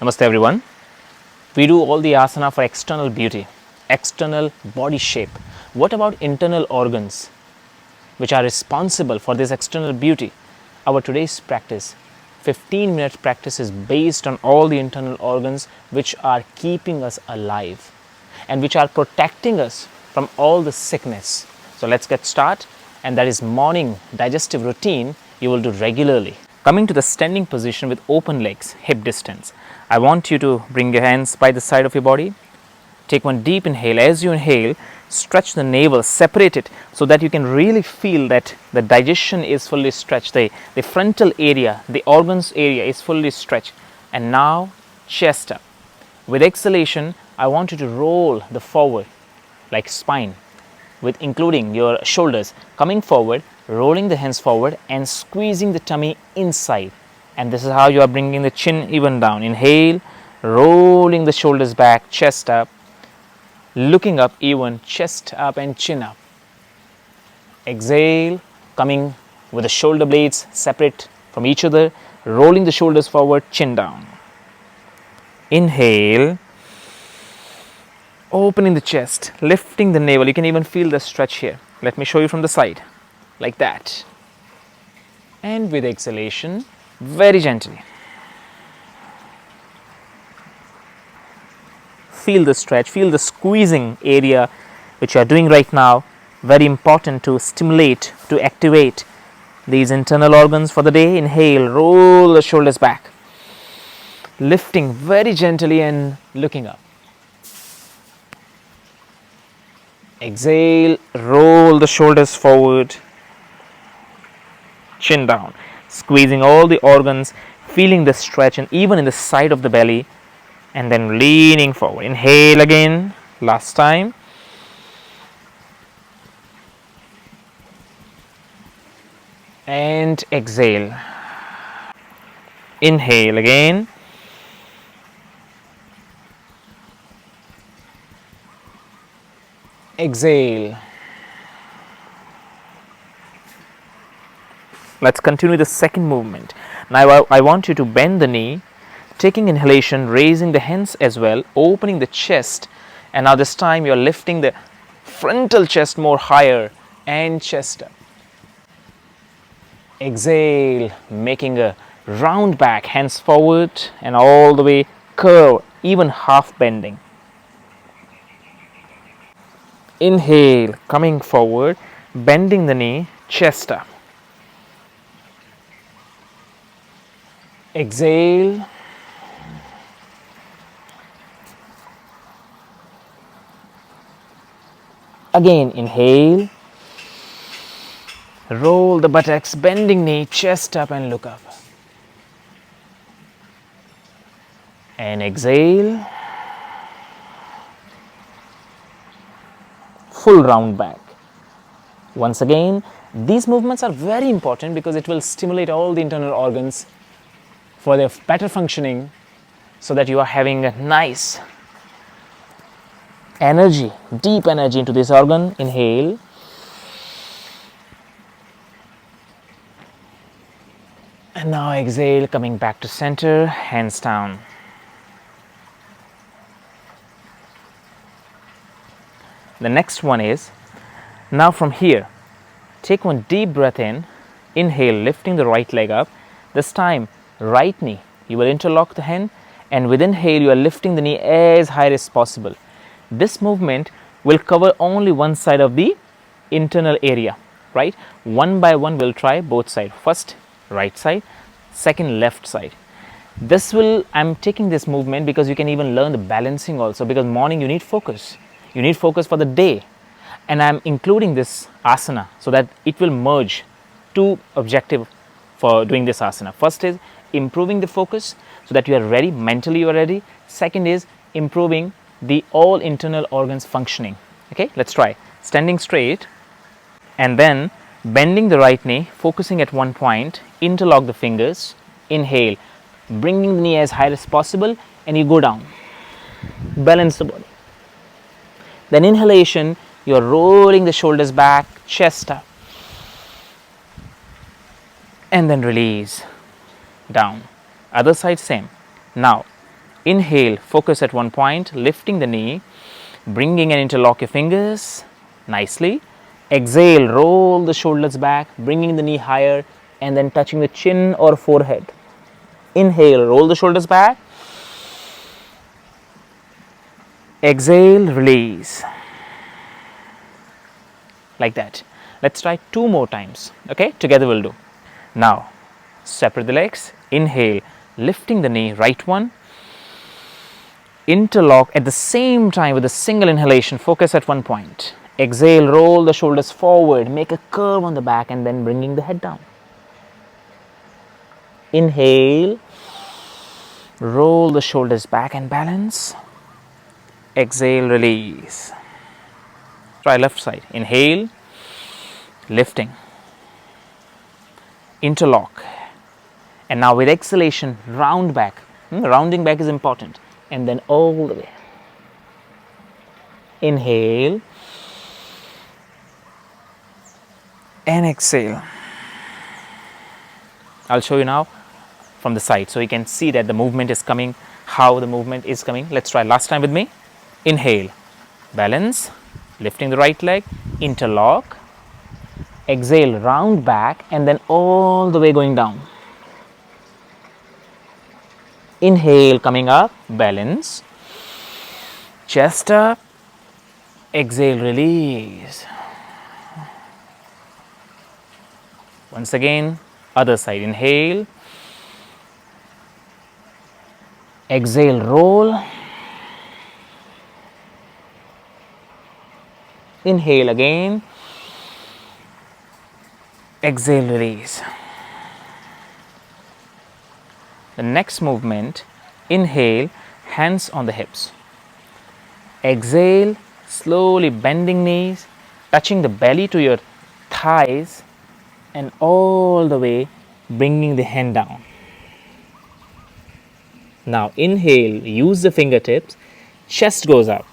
Namaste everyone. We do all the asana for external beauty, external body shape. What about internal organs which are responsible for this external beauty? Our today's practice, 15-minute practice, is based on all the internal organs which are keeping us alive and which are protecting us from all the sickness. So let's get started, and that is morning digestive routine you will do regularly. Coming to the standing position with open legs, hip distance. I want you to bring your hands by the side of your body. Take one deep inhale. As you inhale, stretch the navel, separate it so that you can really feel that the digestion is fully stretched. The frontal area, the organs area is fully stretched. And now, chest up. With exhalation, I want you to roll the forward like spine, with including your shoulders coming forward, rolling the hands forward and squeezing the tummy inside. And this is how you are bringing the chin even down. Inhale, rolling the shoulders back, chest up, looking up even, chest up and chin up. Exhale, coming with the shoulder blades separate from each other, rolling the shoulders forward, chin down. Inhale, opening the chest, lifting the navel. You can even feel the stretch here. Let me show you from the side, like that. And with exhalation, very gently. Feel the stretch, feel the squeezing area which you are doing right now. Very important to stimulate, to activate these internal organs for the day. Inhale, roll the shoulders back, lifting very gently and looking up. Exhale, roll the shoulders forward, chin down, squeezing all the organs, feeling the stretch and even in the side of the belly, and then leaning forward. Inhale again, last time. And exhale. Inhale again. Exhale. Let's continue the second movement. Now I want you to bend the knee, taking inhalation, raising the hands as well, opening the chest, and now this time you are lifting the frontal chest more higher and chest up. Exhale, making a round back, hands forward and all the way curve, even half bending. Inhale, coming forward, bending the knee, chest up. Exhale. Again, inhale. Roll the buttocks, bending knee, chest up and look up. And exhale. Full round back. Once again, these movements are very important because it will stimulate all the internal organs for their better functioning, so that you are having a nice energy, deep energy into this organ. Inhale. And now exhale, coming back to center, hands down. The next one is, now from here, take one deep breath in, inhale, lifting the right leg up. This time, right knee, you will interlock the hand, and with inhale, you are lifting the knee as high as possible. This movement will cover only one side of the internal area, right? One by one, we'll try both sides. First, right side, second, left side. I'm taking this movement because you can even learn the balancing also, because morning you need focus. You need focus for the day. And I'm including this asana so that it will merge two objectives for doing this asana. First is improving the focus so that you are ready, mentally you are ready. Second is improving the all internal organs functioning. Okay, let's try. Standing straight and then bending the right knee, focusing at one point, interlock the fingers, inhale, bringing the knee as high as possible, and you go down. Balance the body. Then inhalation, you are rolling the shoulders back, chest up, and then release down. Other side same. Now Inhale, focus at one point, lifting the knee, bringing and interlock your fingers nicely. Exhale, roll the shoulders back, bringing the knee higher and then touching the chin or forehead. Inhale, roll the shoulders back. Exhale, release. Like that. Let's try 2 more times. Okay, together we'll do. Now, separate the legs. Inhale, lifting the knee, right one. Interlock at the same time with a single inhalation. Focus at one point. Exhale, roll the shoulders forward. Make a curve on the back and then bringing the head down. Inhale, roll the shoulders back and balance. Exhale, release. Try left side. Inhale, lifting, interlock, and now with exhalation, round back. Rounding back is important, and then all the way. Inhale and exhale. I'll show you now from the side so you can see that the movement is coming, how the movement is coming. Let's try last time with me. Inhale, balance, lifting the right leg, interlock. Exhale, round back and then all the way going down. Inhale, coming up, balance, chest up. Exhale, release. Once again, other side. Inhale, exhale, roll. Inhale again, exhale, release. The next movement, inhale, hands on the hips. Exhale, slowly bending knees, touching the belly to your thighs and all the way bringing the hand down. Now inhale, use the fingertips, chest goes up.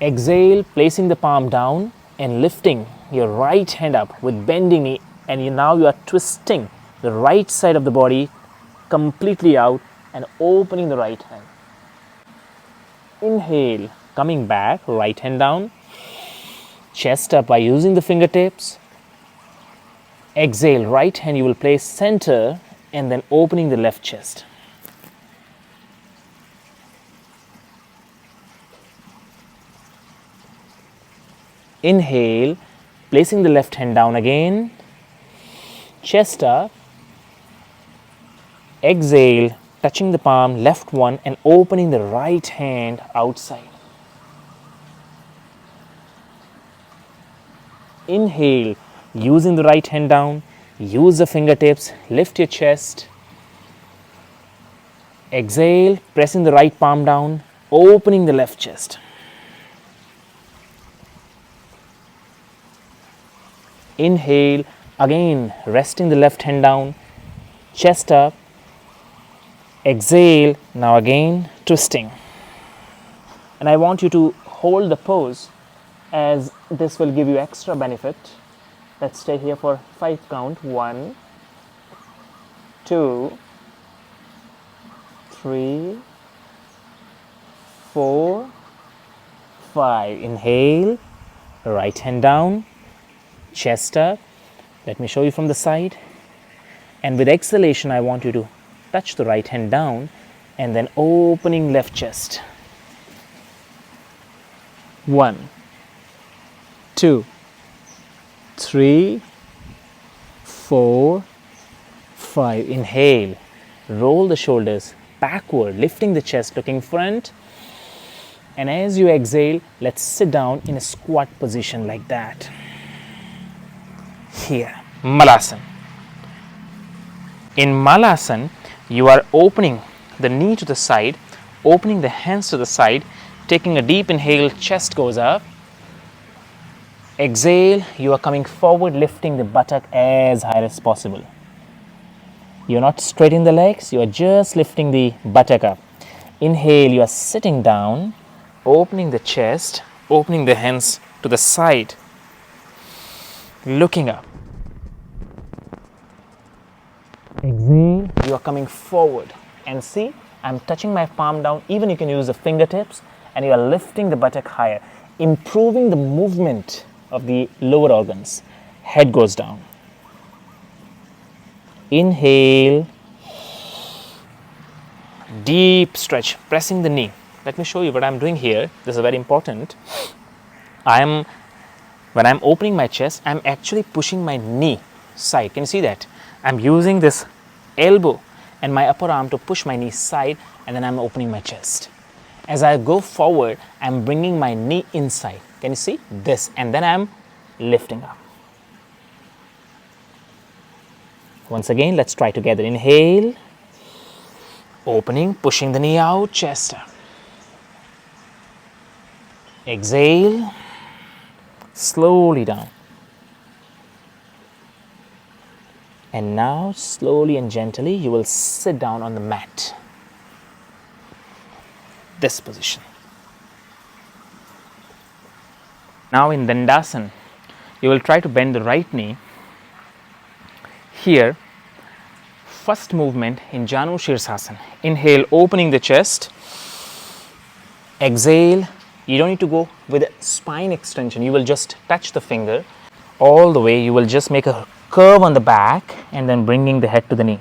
Exhale, placing the palm down and lifting your right hand up with bending knee, and now you are twisting the right side of the body completely out and opening the right hand. Inhale, coming back, right hand down, chest up by using the fingertips. Exhale, right hand you will place center and then opening the left chest. Inhale, placing the left hand down again, chest up. Exhale, touching the palm, left one, and opening the right hand outside. Inhale, using the right hand down, use the fingertips, lift your chest. Exhale, pressing the right palm down, opening the left chest. Inhale, again resting the left hand down, chest up. Exhale, now again twisting. And I want you to hold the pose as this will give you extra benefit. Let's stay here for 5 count. 1, 2, 3, 4, 5. Inhale, right hand down, chest up. Let me show you from the side. And with exhalation, I want you to touch the right hand down and then opening left chest. 1, 2, 3, 4, 5. Inhale, roll the shoulders backward, lifting the chest, looking front. And as you exhale, let's sit down in a squat position like that. Here, Malasana. In Malasana, you are opening the knee to the side, opening the hands to the side, taking a deep inhale, chest goes up. Exhale, you are coming forward, lifting the buttock as high as possible. You are not straightening the legs, you are just lifting the buttock up. Inhale, you are sitting down, opening the chest, opening the hands to the side, looking up. Exhale, you are coming forward. And see, I'm touching my palm down. Even you can use the fingertips and you are lifting the buttock higher, improving the movement of the lower organs. Head goes down. Inhale, deep stretch, pressing the knee. Let me show you what I'm doing here. This is very important. When I'm opening my chest, I'm actually pushing my knee side. Can you see that? I'm using this elbow and my upper arm to push my knee side, and then I'm opening my chest. As I go forward, I'm bringing my knee inside. Can you see this? And then I'm lifting up. Once again, let's try together. Inhale, opening, pushing the knee out, chest up. Exhale, slowly down. And now, slowly and gently, you will sit down on the mat. This position. Now in Dandasana, you will try to bend the right knee. Here, first movement in Janu Shirsasana. Inhale, opening the chest. Exhale, you don't need to go with a spine extension. You will just touch the finger all the way. You will just make a curve on the back and then bringing the head to the knee.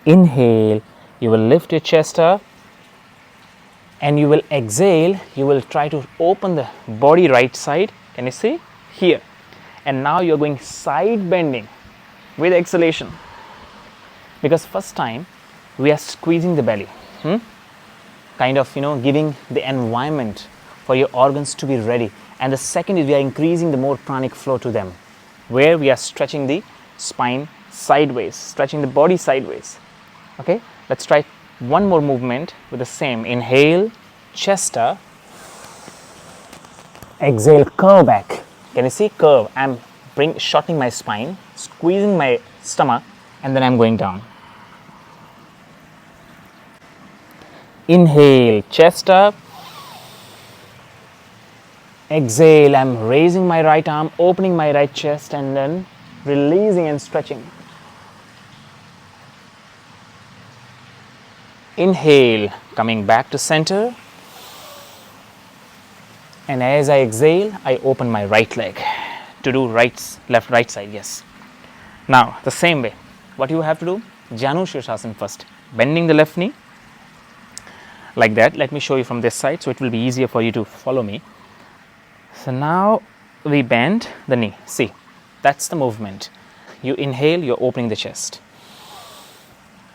Inhale, you will lift your chest up. And you will exhale, you will try to open the body right side. Can you see? Here. And now you're going side bending with exhalation. Because first time, we are squeezing the belly. Kind of, giving the environment for your organs to be ready. And the second is we are increasing the more pranic flow to them. Where we are stretching the spine sideways, stretching the body sideways. Okay, let's try one more movement with the same. Inhale, chest up. Exhale, curve back. Can you see? Curve. I'm shortening my spine, squeezing my stomach, and then I'm going down. Inhale, chest up. Exhale, I'm raising my right arm, opening my right chest, and then releasing and stretching. Inhale, coming back to center. And as I exhale, I open my right leg to do left, right side, yes. Now, the same way, what you have to do? Janu Shirsasana first. Bending the left knee, like that. Let me show you from this side, so it will be easier for you to follow me. So now, we bend the knee. See, that's the movement. You inhale, you're opening the chest.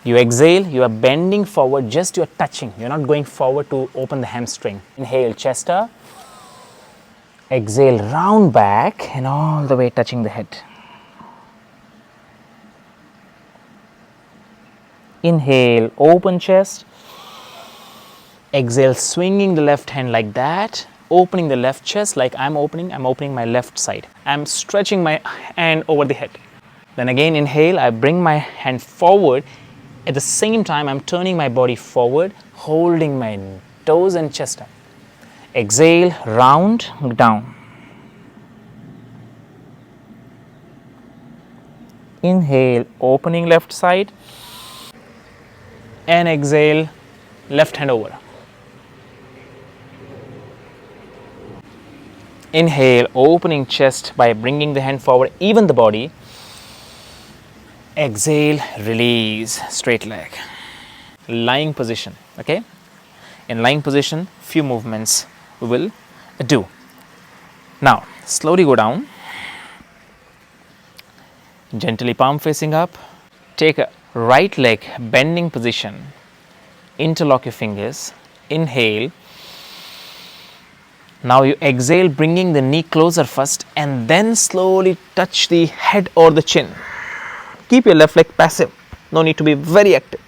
You exhale, you are bending forward, just you are touching. You're not going forward to open the hamstring. Inhale, chest up. Exhale, round back and all the way touching the head. Inhale, open chest. Exhale, swinging the left hand like that. Opening the left chest like I'm opening my left side. I'm stretching my hand over the head. Then again, inhale, I bring my hand forward. At the same time, I'm turning my body forward, holding my toes and chest up. Exhale, round, down. Inhale, opening left side. And exhale, left hand over. Inhale, opening chest by bringing the hand forward, even the body. Exhale, release, straight leg. Lying position, okay? In lying position, few movements we will do. Now, slowly go down. Gently palm facing up. Take a right leg bending position. Interlock your fingers. Inhale. Now you exhale, bringing the knee closer first and then slowly touch the head or the chin. Keep your left leg passive. No need to be very active.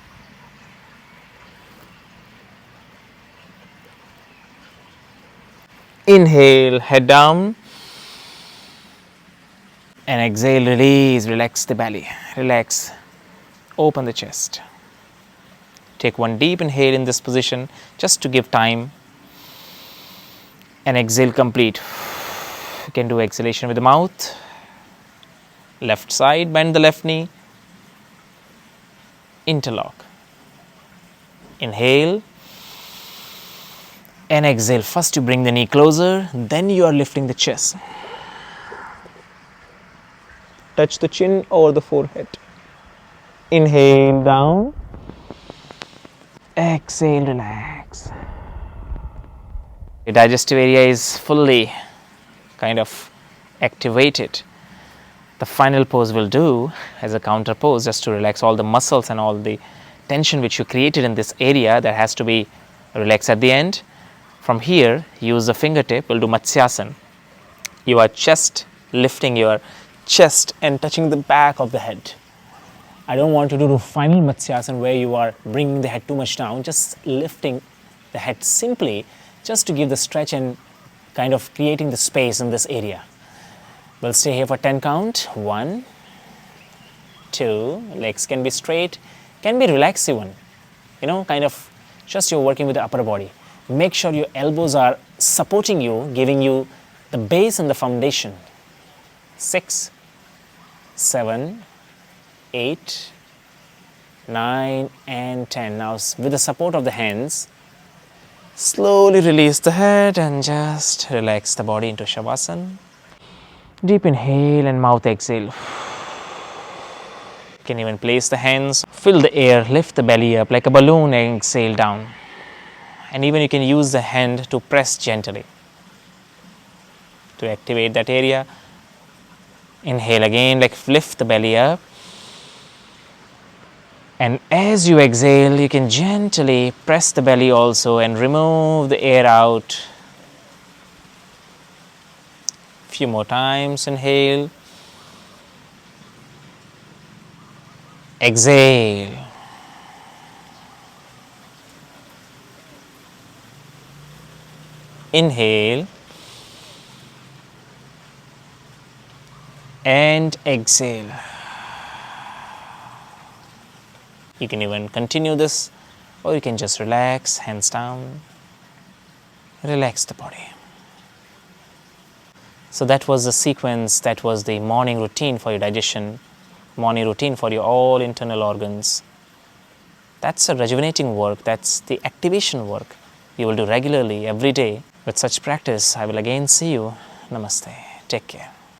Inhale, head down. And exhale, release, relax the belly. Relax, open the chest. Take one deep inhale in this position just to give time. And exhale, complete. You can do exhalation with the mouth. Left side, bend the left knee. Interlock. Inhale and exhale. First you bring the knee closer, then you are lifting the chest. Touch the chin over the forehead. Inhale down. Exhale, relax. The digestive area is fully kind of activated. The final pose will do as a counter pose, just to relax all the muscles and all the tension which you created in this area that has to be relaxed at the end. From here, use the fingertip, we'll do Matsyasana. You are just lifting your chest and touching the back of the head. I don't want you to do final Matsyasana where you are bringing the head too much down, just lifting the head simply, just to give the stretch and kind of creating the space in this area. We'll stay here for 10 count. 1, 2, legs can be straight, can be relaxed even. Kind of just you're working with the upper body. Make sure your elbows are supporting you, giving you the base and the foundation. 6, 7, 8, 9 and 10. Now with the support of the hands, slowly release the head and just relax the body into Shavasana. Deep inhale and mouth exhale. You can even place the hands, fill the air, lift the belly up like a balloon and exhale down. And even you can use the hand to press gently to activate that area. Inhale again, like lift the belly up. And as you exhale, you can gently press the belly also and remove the air out. Few more times. Inhale. Exhale. Inhale. And exhale. You can even continue this, or you can just relax, hands down. Relax the body. So that was the sequence, that was the morning routine for your digestion, morning routine for your all internal organs. That's a rejuvenating work, that's the activation work you will do regularly every day. With such practice, I will again see you. Namaste. Take care.